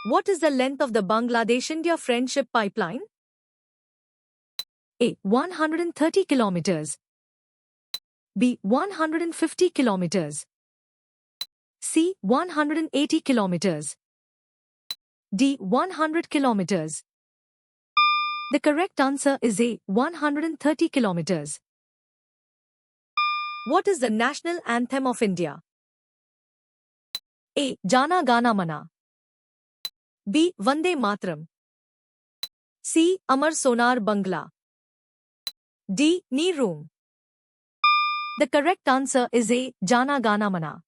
What is the length of the Bangladesh-India Friendship Pipeline? A. 130 kilometers. B. 150 kilometers. C. 180 kilometers. D. 100 kilometers. The correct answer is A. 130 kilometers. What is the national anthem of India? A. Jana Gana Mana. B. Vande Mataram. C. Amar Sonar Bangla. D. Ni Room. The correct answer is A. Jana Gana Mana.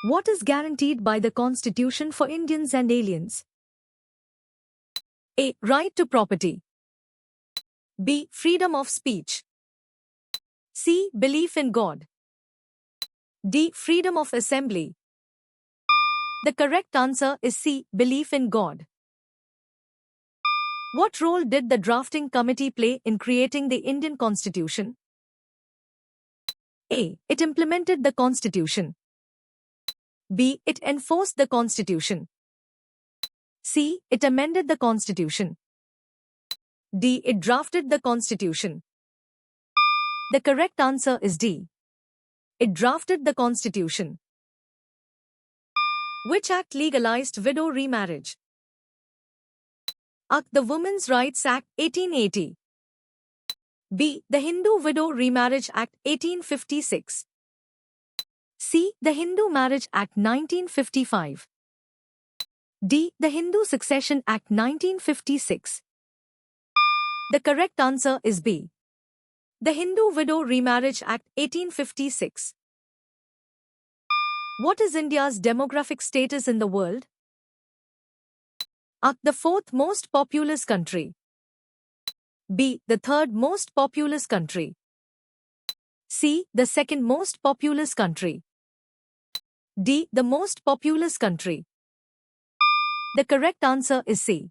What is guaranteed by the Constitution for Indians and aliens? A. Right to property. B. Freedom of speech. C. Belief in God. D. Freedom of assembly. The correct answer is C. Belief in God. What role did the drafting committee play in creating the Indian Constitution? A. It implemented the Constitution. B. It enforced the Constitution. C. It amended the Constitution. D. It drafted the Constitution. The correct answer is D. It drafted the Constitution. Which act legalized widow remarriage? A. The Women's Rights Act 1880. B. The Hindu Widow Remarriage Act 1856. C. The Hindu Marriage Act 1955. D. The Hindu Succession Act 1956. The correct answer is B. The Hindu Widow Remarriage Act 1856. What is India's demographic status in the world? A. The fourth most populous country. B. The third most populous country. C. The second most populous country. D. The most populous country. The correct answer is C.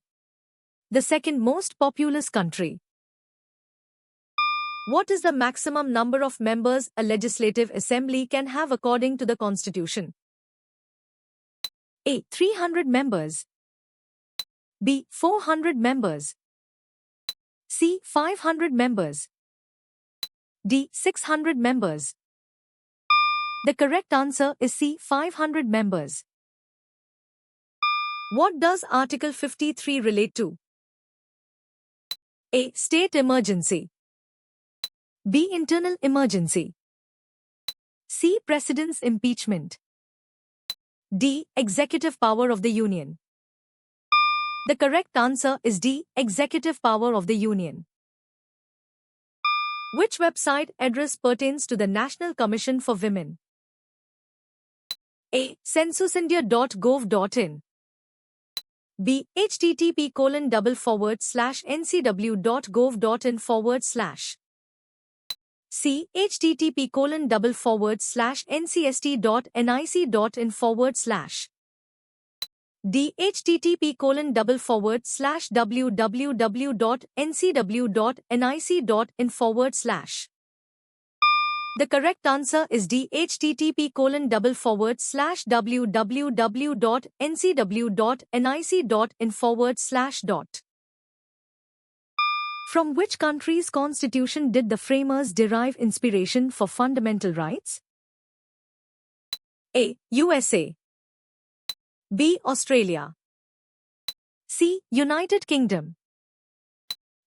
The second most populous country. What is the maximum number of members a legislative assembly can have according to the Constitution? A. 300 members. B. 400 members. C. 500 members. D. 600 members. The correct answer is C. 500 members. What does Article 53 relate to? A. State emergency. B. Internal emergency. C. President's impeachment. D. Executive power of the Union. The correct answer is D. Executive power of the Union. Which website address pertains to the National Commission for Women? A. censusindia.gov.in. B. http://ncw.gov.in/. C. http://ncst.nic.in/. D. http://www.ncw.nic.in/. The correct answer is D. http://www.ncw.nic.in/. From which country's constitution did the framers derive inspiration for fundamental rights? A. USA. B. Australia. C. United Kingdom.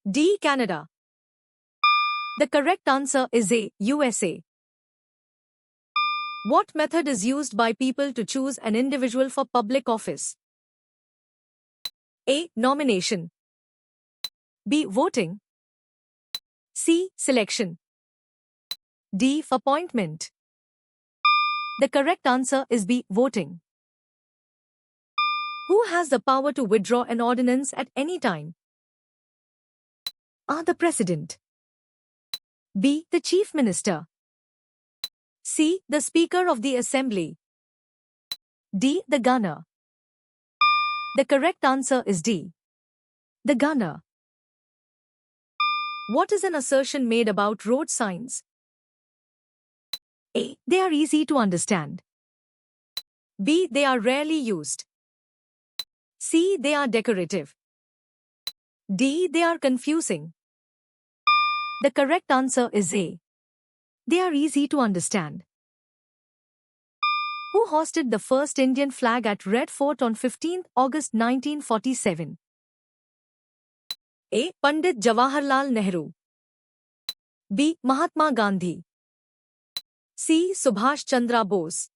D. Canada. The correct answer is A. USA. What method is used by people to choose an individual for public office? A. Nomination. B. Voting. C. Selection. D. Appointment. The correct answer is B. Voting. Who has the power to withdraw an ordinance at any time? A. The President. B. The Chief Minister. C. The Speaker of the Assembly. D. The Governor. The correct answer is D. The Governor. What is an assertion made about road signs? A. They are easy to understand. B. They are rarely used. C. They are decorative. D. They are confusing. The correct answer is A. They are easy to understand. Who hosted the first Indian flag at Red Fort on 15 August 1947? A. Pandit Jawaharlal Nehru. B. Mahatma Gandhi. C. Subhash Chandra Bose.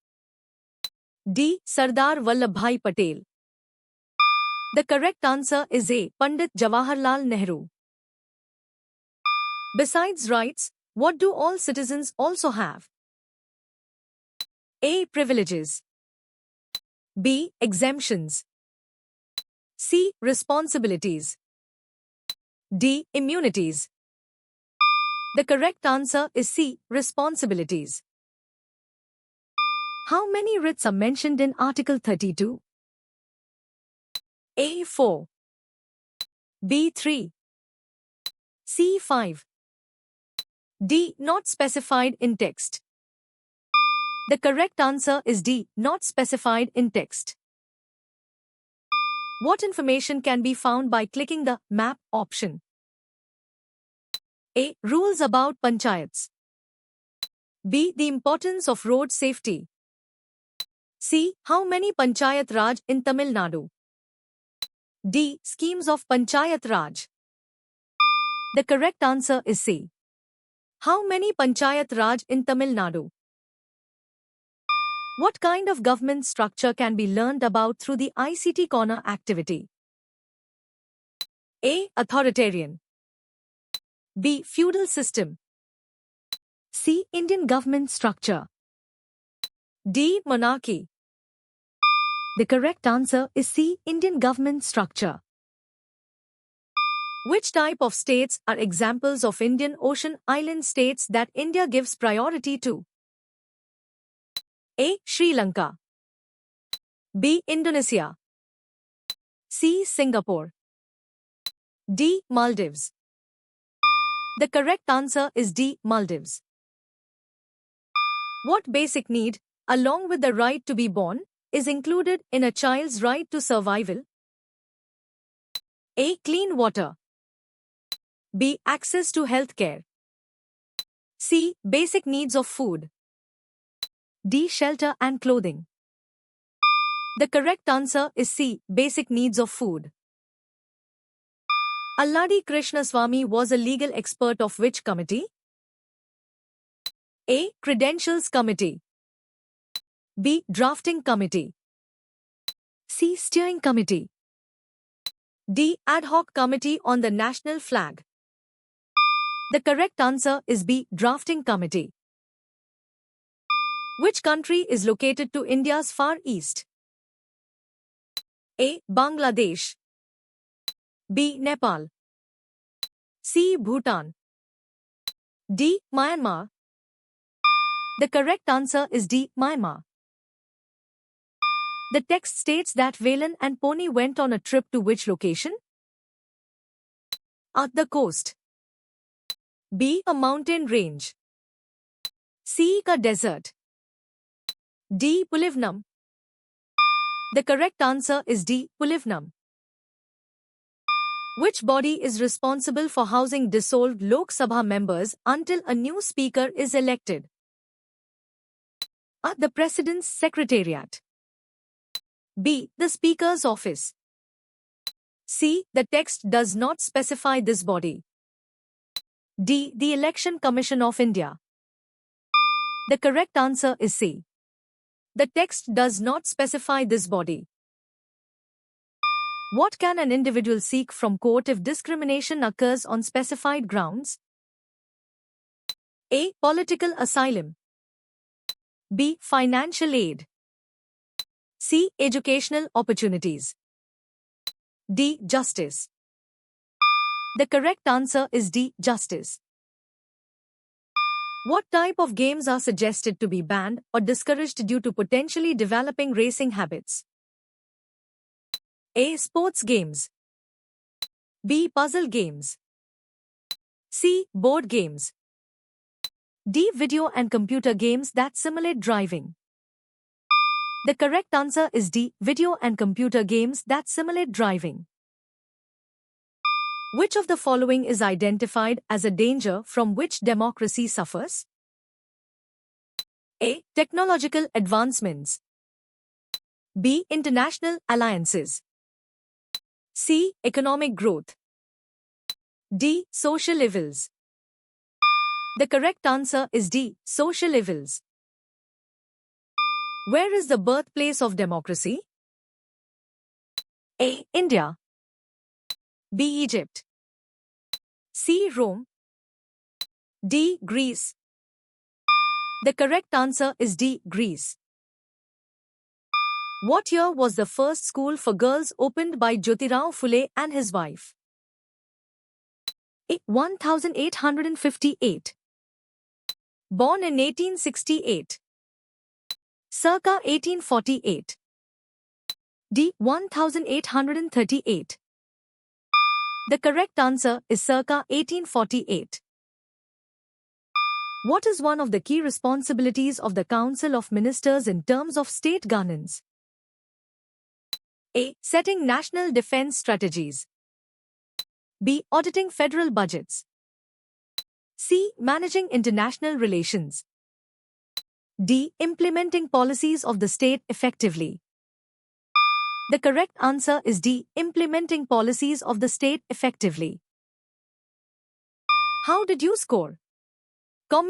D. Sardar Vallabhbhai Patel. The correct answer is A. Pandit Jawaharlal Nehru. Besides rights, what do all citizens also have? A. Privileges. B. Exemptions. C. Responsibilities. D. Immunities. The correct answer is C. Responsibilities. How many writs are mentioned in Article 32? A. 4. B. 3. C. 5. D. Not specified in text. The correct answer is D. Not specified in text. What information can be found by clicking the Map option? A. Rules about panchayats. B. The importance of road safety. C. How many Panchayat Raj in Tamil Nadu? D. Schemes of Panchayat Raj. The correct answer is C. How many Panchayat Raj in Tamil Nadu? What kind of government structure can be learned about through the ICT Corner activity? A. Authoritarian. B. Feudal system. C. Indian government structure. D. Monarchy. The correct answer is C. Indian government structure. Which type of states are examples of Indian Ocean island states that India gives priority to? A. Sri Lanka. B. Indonesia. C. Singapore. D. Maldives. The correct answer is D. Maldives. What basic need, along with the right to be born, is included in a child's right to survival? A. Clean water. B. Access to health care. C. Basic needs of food. D. Shelter and clothing. The correct answer is C. Basic needs of food. Alladi Krishnaswamy was a legal expert of which committee? A. Credentials Committee. B. Drafting Committee. C. Steering Committee. D. Ad hoc Committee on the National Flag. The correct answer is B. Drafting Committee. Which country is located to India's far east? A. Bangladesh. B. Nepal. C. Bhutan. D. Myanmar. The correct answer is D. Myanmar. The text states that Velan and Pony went on a trip to which location? At the coast. B. A mountain range. C. A desert. D. Pulivnam. The correct answer is D. Pulivnam. Which body is responsible for housing dissolved Lok Sabha members until a new speaker is elected? A. The President's Secretariat. B. The Speaker's Office. C. The text does not specify this body. D. The Election Commission of India. The correct answer is C. The text does not specify this body. What can an individual seek from court if discrimination occurs on specified grounds? A. Political asylum. B. Financial aid. C. Educational opportunities. D. Justice. The correct answer is D. Justice. What type of games are suggested to be banned or discouraged due to potentially developing racing habits? A. Sports games. B. Puzzle games. C. Board games. D. Video and computer games that simulate driving. The correct answer is D. Video and computer games that simulate driving. Which of the following is identified as a danger from which democracy suffers? A. Technological advancements. B. International alliances. C. Economic growth. D. Social evils. The correct answer is D. Social evils. Where is the birthplace of democracy? A. India. B. Egypt. C. Rome. D. Greece. The correct answer is D. Greece. What year was the first school for girls opened by Jyotirao Phule and his wife? A. 1858. Born in 1868. Circa 1848. D. 1838. The correct answer is circa 1848. What is one of the key responsibilities of the Council of Ministers in terms of state governance? A. Setting national defense strategies. B. Auditing federal budgets. C. Managing international relations. D. Implementing policies of the state effectively. The correct answer is D. Implementing policies of the state effectively. How did you score?